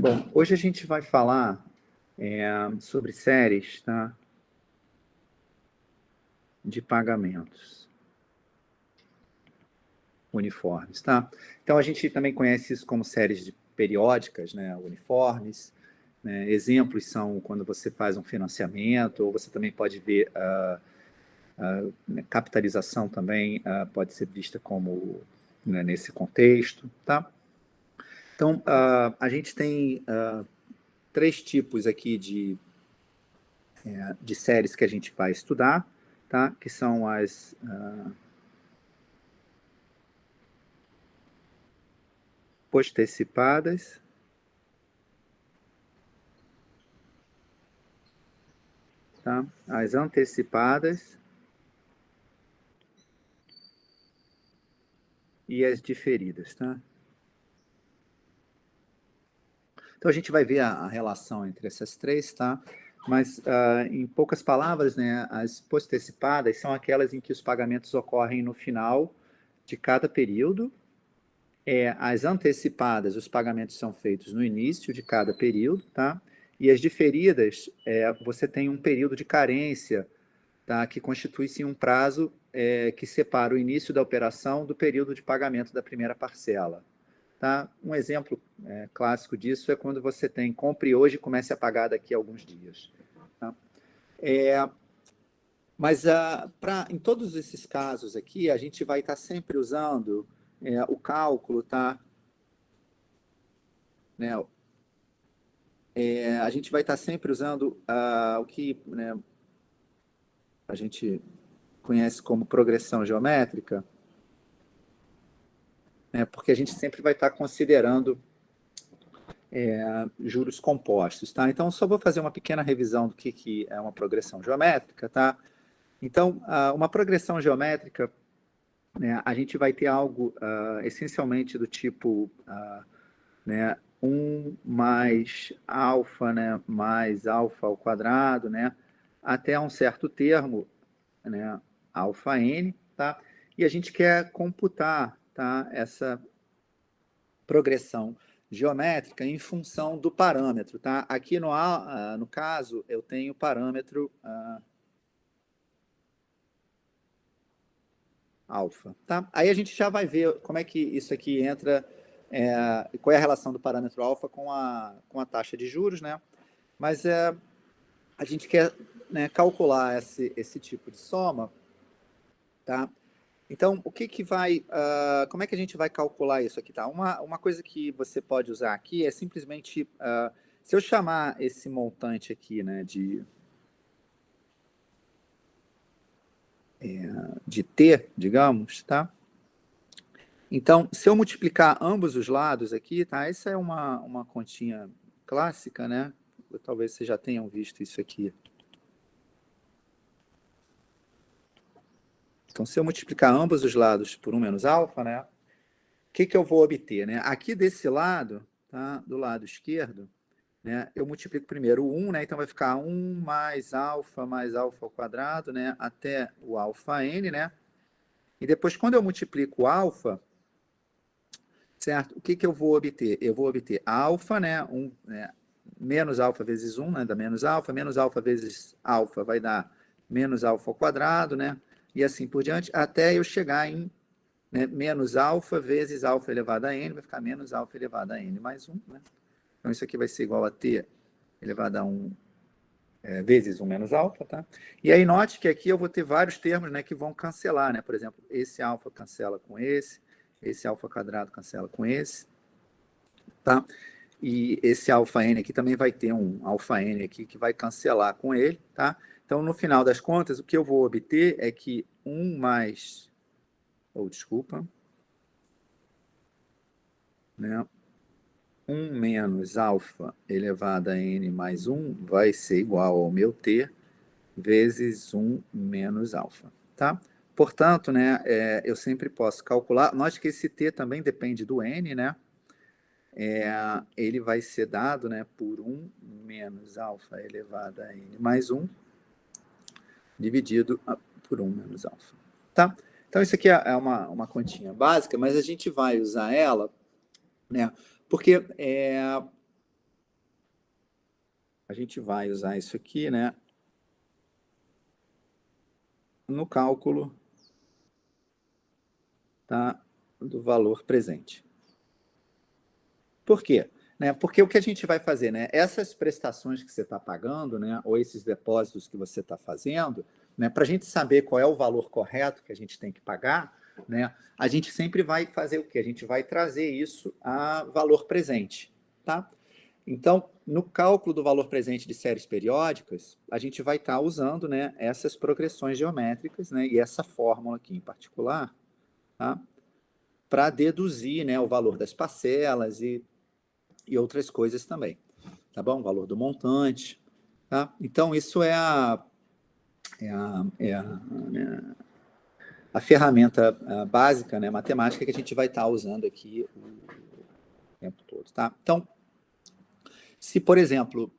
Bom, hoje a gente vai falar sobre séries, tá? De pagamentos uniformes, tá? Então a gente também conhece isso como séries periódicas, né? Uniformes. Né? Exemplos são quando você faz um financiamento, ou você também pode ver capitalização também pode ser vista como, né, nesse contexto, tá? Então a gente tem três tipos aqui de séries que a gente vai estudar, tá? Que são as postecipadas, tá? As antecipadas e as diferidas, tá? Então a gente vai ver a relação entre essas três, tá? Mas em poucas palavras, né, as postecipadas são aquelas em que os pagamentos ocorrem no final de cada período. As antecipadas, os pagamentos são feitos no início de cada período, tá? E as diferidas, você tem um período de carência, tá? Que constitui-se um prazo que separa o início da operação do período de pagamento da primeira parcela. Tá? Um exemplo clássico disso é quando você tem compre hoje e comece a pagar daqui a alguns dias. Tá? Mas em todos esses casos aqui, a gente vai estar sempre usando o cálculo, tá? Né? A gente vai estar sempre usando o que, né, a gente conhece como progressão geométrica, né, porque a gente sempre vai estar considerando juros compostos. Tá? Então, só vou fazer uma pequena revisão do que é uma progressão geométrica. Tá? Então, uma progressão geométrica, né, a gente vai ter algo essencialmente do tipo né, 1 mais alfa, né, mais alfa ao quadrado, né, até um certo termo, né, alfa n, tá? E a gente quer computar, tá, essa progressão geométrica em função do parâmetro, tá? Aqui no caso, eu tenho o parâmetro alfa, tá? Aí a gente já vai ver como é que isso aqui entra, qual é a relação do parâmetro alfa com a taxa de juros, né? Mas a gente quer, né, calcular esse tipo de soma, tá? Então, o que vai, como é que a gente vai calcular isso aqui, tá? Uma coisa que você pode usar aqui é simplesmente, se eu chamar esse montante aqui, né, de T, digamos, tá? Então, se eu multiplicar ambos os lados aqui, tá? Essa é uma continha clássica, né? Talvez vocês já tenham visto isso aqui. Então, se eu multiplicar ambos os lados por 1 menos alfa, né? O que eu vou obter, né? Aqui desse lado, tá? Do lado esquerdo, né? Eu multiplico primeiro o 1, né? Então vai ficar 1 mais alfa ao quadrado, né? Até o alfa n, né? E depois, quando eu multiplico o alfa, certo? O que eu vou obter? Eu vou obter alfa, né? Menos alfa vezes 1, né? Dá menos alfa vezes alfa vai dar menos alfa ao quadrado, né? E assim por diante, até eu chegar em, né, menos alfa vezes alfa elevado a n, vai ficar menos alfa elevado a n mais 1, né? Então, isso aqui vai ser igual a t elevado a 1 vezes 1 menos alfa, tá? E aí, note que aqui eu vou ter vários termos, né, que vão cancelar, né? Por exemplo, esse alfa cancela com esse alfa quadrado cancela com esse, tá? E esse alfa n aqui também vai ter um alfa n aqui que vai cancelar com ele, tá? Então, no final das contas, o que eu vou obter é que 1 mais... desculpa. Né? 1 menos alfa elevado a n mais 1 vai ser igual ao meu t vezes 1 menos alfa, tá? Portanto, né, eu sempre posso calcular, note que esse t também depende do n, né? Ele vai ser dado, né, por 1 menos alfa elevado a n mais 1 dividido por 1 menos alfa, tá? Então, isso aqui é uma continha básica, mas a gente vai usar ela, né, porque a gente vai usar isso aqui, né, no cálculo, tá, do valor presente. Por quê? Né, porque o que a gente vai fazer, né, essas prestações que você está pagando, né, ou esses depósitos que você está fazendo, né, para a gente saber qual é o valor correto que a gente tem que pagar, né, a gente sempre vai fazer o quê? A gente vai trazer isso a valor presente, tá? Então, no cálculo do valor presente de séries periódicas, a gente vai estar usando, né, essas progressões geométricas, né, e essa fórmula aqui em particular, tá, para deduzir, né, o valor das parcelas e outras coisas também, tá bom? O valor do montante, tá? Então, isso é né, a ferramenta básica, né, matemática, que a gente vai estar usando aqui o tempo todo, tá? Então, se, por exemplo,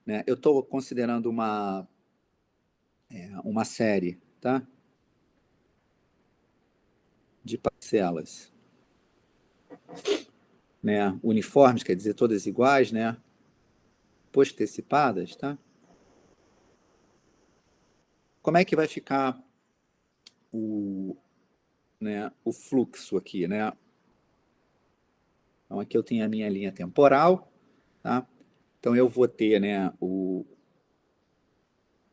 né, eu estou considerando uma série, tá, de parcelas, né, uniformes, quer dizer, todas iguais, né, postecipadas, tá? Como é que vai ficar né, o fluxo aqui, né? Então, aqui eu tenho a minha linha temporal, tá? Então, eu vou ter, né, o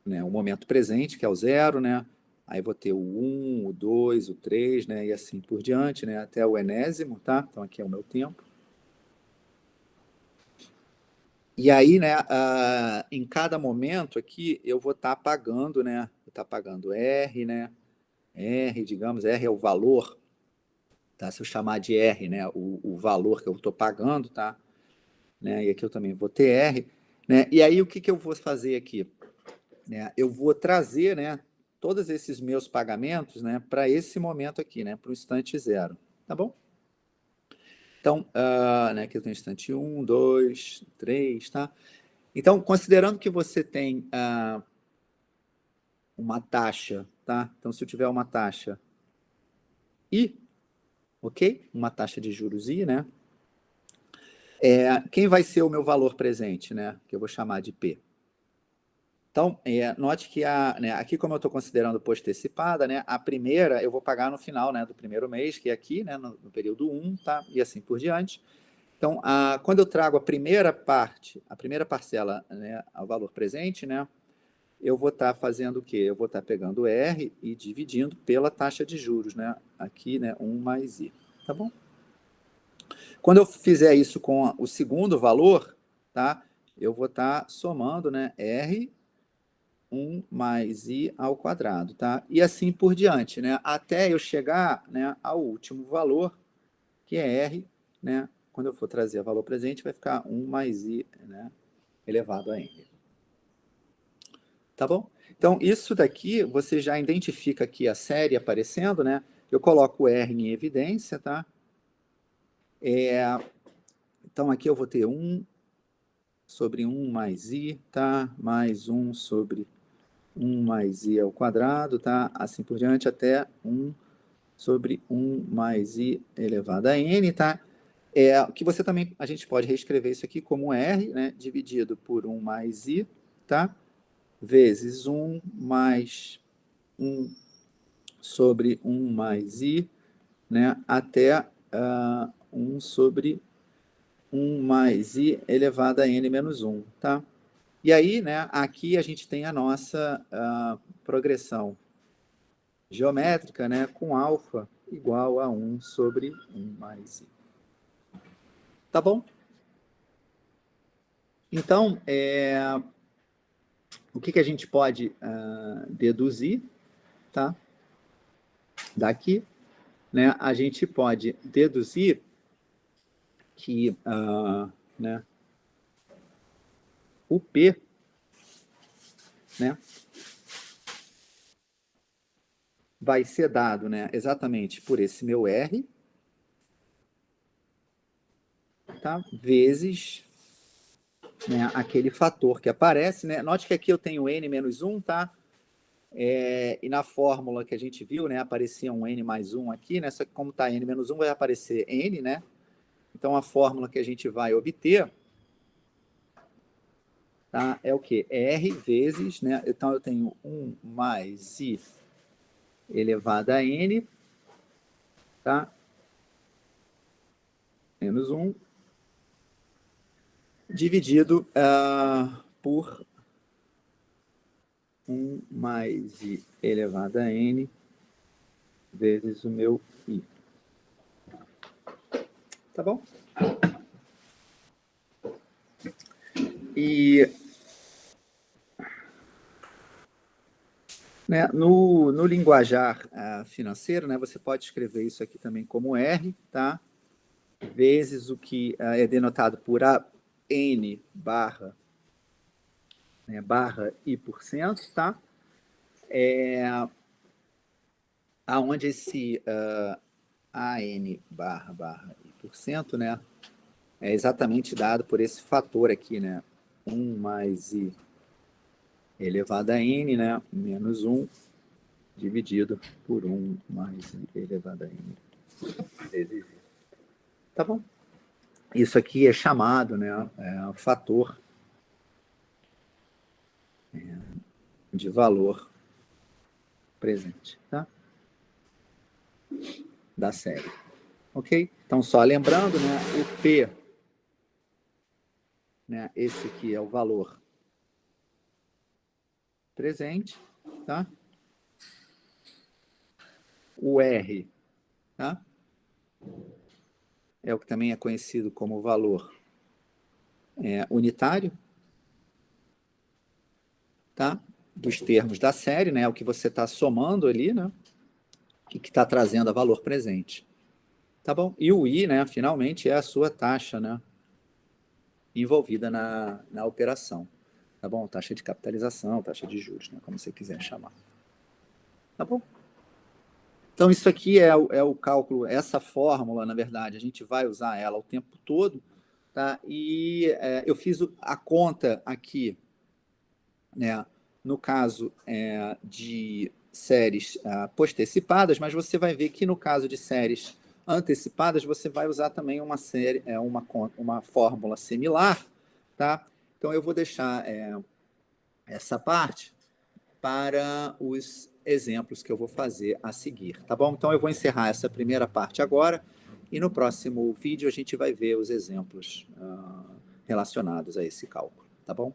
momento presente, que é o 0, né? Aí vou ter o 1, o 2, o 3, né? E assim por diante, né? Até o enésimo, tá? Então, aqui é o meu tempo. E aí, né, em cada momento aqui, eu vou estar pagando, né? Vou estar pagando R, né? R, digamos, R é o valor, tá? Se eu chamar de R, né, o valor que eu estou pagando, tá? Né? E aqui eu também vou ter R, né? E aí, o que eu vou fazer aqui? Né? Eu vou trazer, né, todos esses meus pagamentos, né, para esse momento aqui, né, para o instante 0, tá bom? Então, né, aqui eu tenho instante 1, 2, 3, tá? Então, considerando que você tem uma taxa, tá? Então, se eu tiver uma taxa I, ok? Uma taxa de juros I, né? Quem vai ser o meu valor presente, né? Que eu vou chamar de P. Então, note que né, aqui, como eu estou considerando postecipada, né, a primeira eu vou pagar no final, né, do primeiro mês, que é aqui, né, no período 1, tá? E assim por diante. Então, quando eu trago a primeira parte, a primeira parcela, né, ao valor presente, né, eu vou estar fazendo o quê? Eu vou estar pegando R e dividindo pela taxa de juros, né? Aqui, né, 1 mais I, tá bom? Quando eu fizer isso com o segundo valor, tá? Eu vou estar somando, né, R 1 mais I ao quadrado, tá? E assim por diante, né? Até eu chegar, né, ao último valor, que é R, né? Quando eu for trazer o valor presente, vai ficar 1 mais I, né, elevado a N. Tá bom? Então, isso daqui, você já identifica aqui a série aparecendo, né? Eu coloco o R em evidência, tá? Então, aqui eu vou ter 1 sobre 1 mais I, tá? Mais 1 sobre 1 mais I ao quadrado, tá? Assim por diante, até 1 sobre 1 mais I elevado a N, tá? Que você também, a gente pode reescrever isso aqui como R, né? Dividido por 1 mais I, tá? Vezes 1 mais 1 sobre 1 mais I, né? Até 1 sobre 1 mais I elevado a N menos 1, tá? E aí, né, aqui a gente tem a nossa progressão geométrica, né, com alfa igual a 1 sobre 1 mais I. Tá bom? Então, o que a gente pode deduzir, tá? Daqui, né, a gente pode deduzir que né, o P, né, vai ser dado, né, exatamente por esse meu R, tá? Vezes, né, aquele fator que aparece, né? Note que aqui eu tenho N menos 1, tá? E na fórmula que a gente viu, né, aparecia um N mais 1 aqui, né? Só que como está N menos 1, vai aparecer N, né? Então, a fórmula que a gente vai obter tá? É o quê? R vezes, né? Então, eu tenho 1 mais I elevado a N, tá? Menos 1, dividido por 1 mais I elevado a N vezes o meu I. Tá bom? E né, no linguajar financeiro, né, você pode escrever isso aqui também como R, tá? Vezes o que é denotado por N barra, né, barra I%, tá? Aonde esse AN barra I%, né, é exatamente dado por esse fator aqui, né? 1 mais I elevado a N, né? Menos 1 dividido por 1 mais I elevado a N vezes I. Tá bom? Isso aqui é chamado, né, fator de valor presente, tá? Da série. Ok? Então, só lembrando, né, o P, né, esse aqui é o valor presente, tá? O R, tá? É o que também é conhecido como valor unitário, tá? Dos termos da série, né? O que você está somando ali, né? E que está trazendo a valor presente. Tá bom? E o I, né? Finalmente é a sua taxa, né? Envolvida na operação. Tá bom? Taxa de capitalização, taxa de juros, né? Como você quiser chamar. Tá bom? Então, isso aqui é o cálculo, essa fórmula, na verdade, a gente vai usar ela o tempo todo, tá? E eu fiz a conta aqui, né? No caso de séries postecipadas, mas você vai ver que no caso de séries antecipadas, você vai usar também uma série, uma fórmula similar, tá? Então, eu vou deixar essa parte para os exemplos que eu vou fazer a seguir, tá bom? Então, eu vou encerrar essa primeira parte agora e no próximo vídeo a gente vai ver os exemplos relacionados a esse cálculo, tá bom?